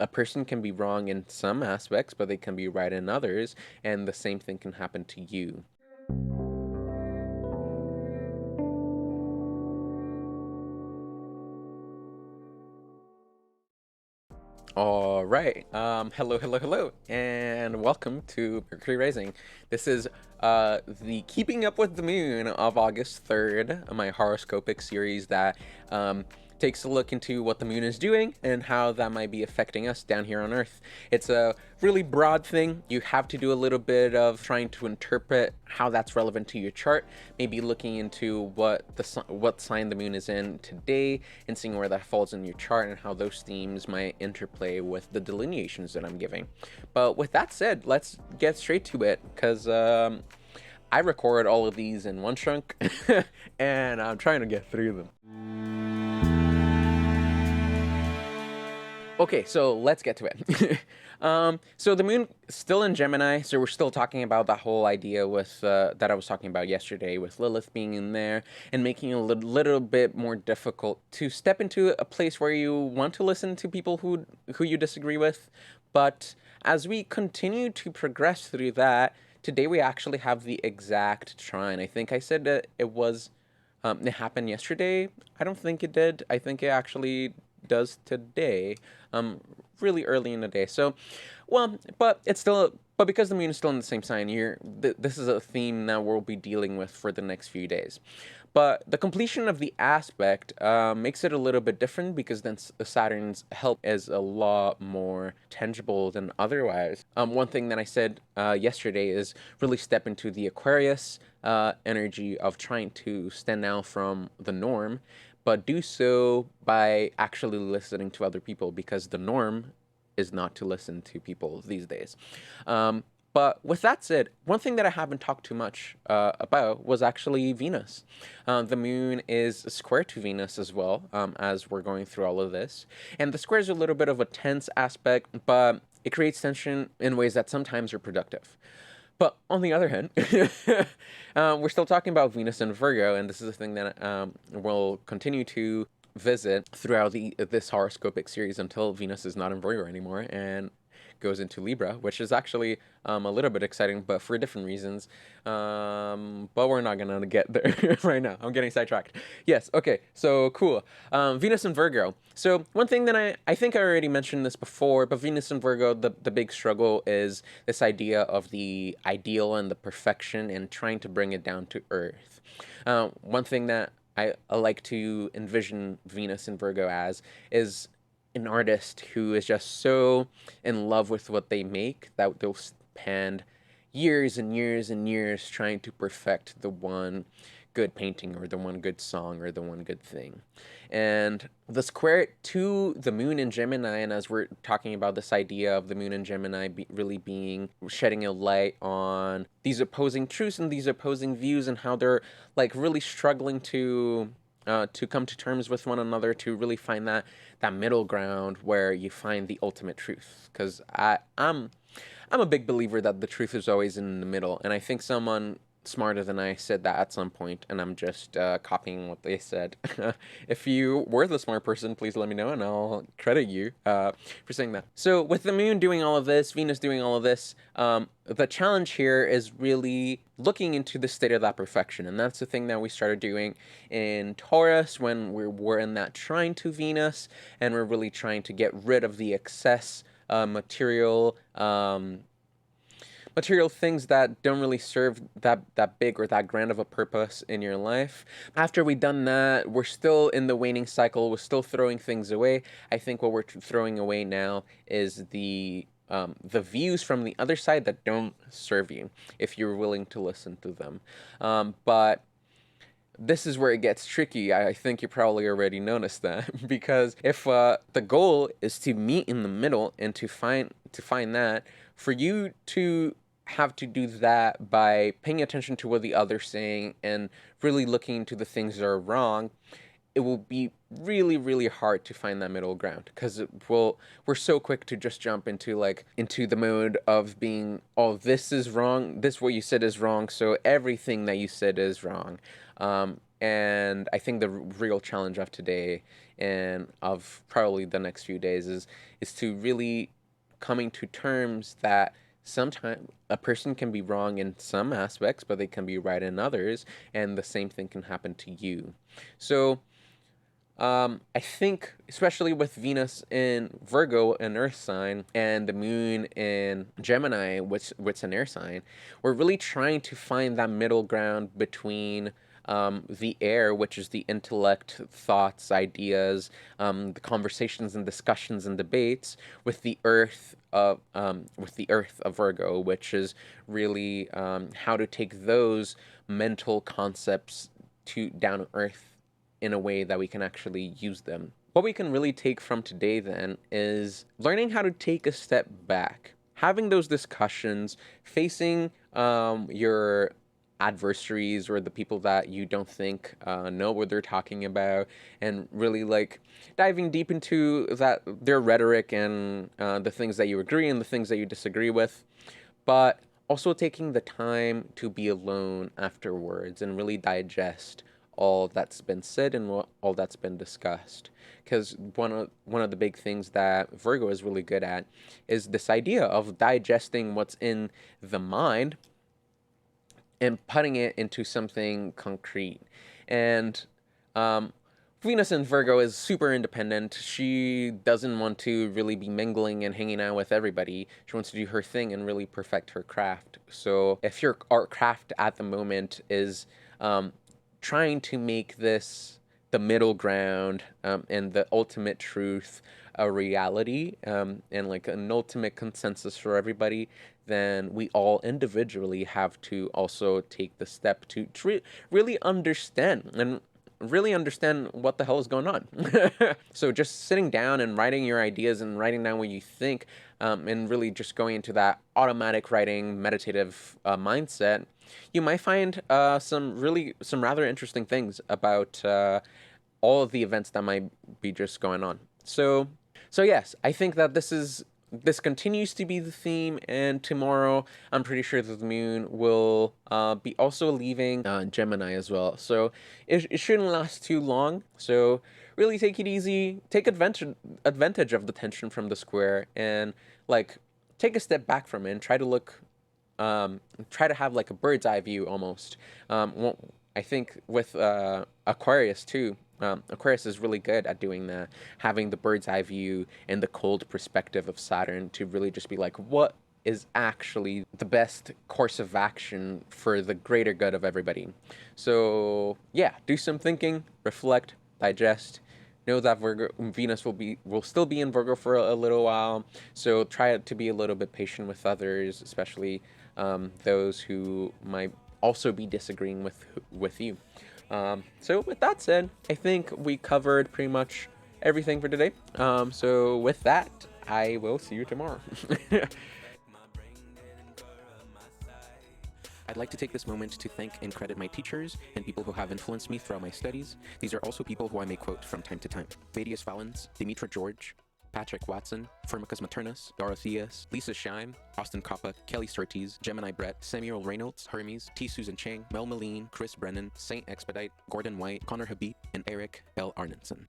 a person can be wrong in some aspects, but they can be right in others, and the same thing can happen to you. All right. Hello, hello, hello, and welcome to Mercury Rising. This is the Keeping Up with the Moon of August 3rd, my horoscopic series that takes a look into what the moon is doing and how that might be affecting us down here on Earth. It's a really broad thing. You have to do a little bit of trying to interpret how that's relevant to your chart, maybe looking into what sign the moon is in today and seeing where that falls in your chart and how those themes might interplay with the delineations that I'm giving. But with that said, let's get straight to it, because I record all of these in one chunk and I'm trying to get through them. Okay, so let's get to it. So the moon is still in Gemini, so we're still talking about that whole idea with that I was talking about yesterday, with Lilith being in there and making it a little bit more difficult to step into a place where you want to listen to people who you disagree with. But as we continue to progress through that, today we actually have the exact trine. I think I said that it happened yesterday. I don't think it did. I think it actually does today, really early in the day. So, well, but because the moon is still in the same sign, this is a theme that we'll be dealing with for the next few days. But the completion of the aspect makes it a little bit different, because then Saturn's help is a lot more tangible than otherwise. One thing that I said yesterday is really step into the Aquarius energy of trying to stand out from the norm, but do so by actually listening to other people, because the norm is not to listen to people these days. But with that said, one thing that I haven't talked too much about was actually Venus. The moon is square to Venus as well, as we're going through all of this. And the square is a little bit of a tense aspect, but it creates tension in ways that sometimes are productive. But on the other hand, we're still talking about Venus and Virgo, and this is a thing that we'll continue to visit throughout this horoscopic series until Venus is not in Virgo anymore and goes into Libra, which is actually a little bit exciting, but for different reasons. But we're not gonna get there right now. I'm getting sidetracked. Yes, okay, so cool. Venus and Virgo. So one thing that I think I already mentioned this before, but Venus and Virgo, the big struggle is this idea of the ideal and the perfection and trying to bring it down to earth. One thing that I like to envision Venus and Virgo as is an artist who is just so in love with what they make that they'll spend years and years and years trying to perfect the one good painting or the one good song or the one good thing. And the square to the moon in Gemini, and as we're talking about this idea of the moon in Gemini really being shedding a light on these opposing truths and these opposing views and how they're like really struggling to come to terms with one another, to really find that middle ground where you find the ultimate truth. Because I'm a big believer that the truth is always in the middle, and I think someone smarter than I said that at some point, and I'm just copying what they said. If you were the smart person, please let me know, and I'll credit you for saying that. So with the moon doing all of this, Venus doing all of this, the challenge here is really looking into the state of that perfection, and that's the thing that we started doing in Taurus when we were in that trine to Venus, and we're really trying to get rid of the excess material things that don't really serve that big or that grand of a purpose in your life. After we've done that, we're still in the waning cycle. We're still throwing things away. I think what we're throwing away now is the views from the other side that don't serve you, if you're willing to listen to them. But this is where it gets tricky. I think you probably already noticed that because if the goal is to meet in the middle and to find that, for you to have to do that by paying attention to what the other's saying and really looking into the things that are wrong, it will be really, really hard to find that middle ground, because we're so quick to just jump into the mode of being, oh, this is wrong, this what you said is wrong, so everything that you said is wrong. And I think the real challenge of today and of probably the next few days is to really coming to terms that sometimes a person can be wrong in some aspects, but they can be right in others, and the same thing can happen to you. So I think, especially with Venus in Virgo, an Earth sign, and the Moon in Gemini, which an air sign, we're really trying to find that middle ground between the air, which is the intellect, thoughts, ideas, the conversations and discussions and debates, with the Earth of Virgo, which is really how to take those mental concepts to down to earth in a way that we can actually use them. What we can really take from today then is learning how to take a step back, having those discussions, facing your adversaries or the people that you don't think know what they're talking about, and really like diving deep into that their rhetoric and the things that you agree and the things that you disagree with, but also taking the time to be alone afterwards and really digest all that's been said and all that's been discussed. Because one of the big things that Virgo is really good at is this idea of digesting what's in the mind and putting it into something concrete. And Venus in Virgo is super independent. She doesn't want to really be mingling and hanging out with everybody. She wants to do her thing and really perfect her craft. So if your art craft at the moment is trying to make this the middle ground and the ultimate truth a reality and like an ultimate consensus for everybody, then we all individually have to also take the step to really understand and really understand what the hell is going on. So just sitting down and writing your ideas and writing down what you think, and really just going into that automatic writing meditative mindset, you might find some rather interesting things about all of the events that might be just going on. So yes, I think that this continues to be the theme, and tomorrow I'm pretty sure that the moon will be also leaving Gemini as well. So it shouldn't last too long. So really take it easy, take advantage of the tension from the square, and like take a step back from it and try to have like a bird's eye view almost. I think with Aquarius too. Aquarius is really good at doing that, having the bird's eye view and the cold perspective of Saturn to really just be like, what is actually the best course of action for the greater good of everybody. So yeah, do some thinking, reflect, digest. Know that Venus will still be in Virgo for a little while, so try to be a little bit patient with others, especially those who might also be disagreeing with you. So with that said, I think we covered pretty much everything for today. So with that, I will see you tomorrow. I'd like to take this moment to thank and credit my teachers and people who have influenced me throughout my studies. These are also people who I may quote from time to time. Vadius Fallons, Dimitra George, Patrick Watson, Firmicus Maternus, Dorotheus, Lisa Shime, Austin Koppa, Kelly Surtees, Gemini Brett, Samuel Reynolds, Hermes, T. Susan Chang, Mel Moline, Chris Brennan, Saint Expedite, Gordon White, Connor Habib, and Eric L. Arnenson.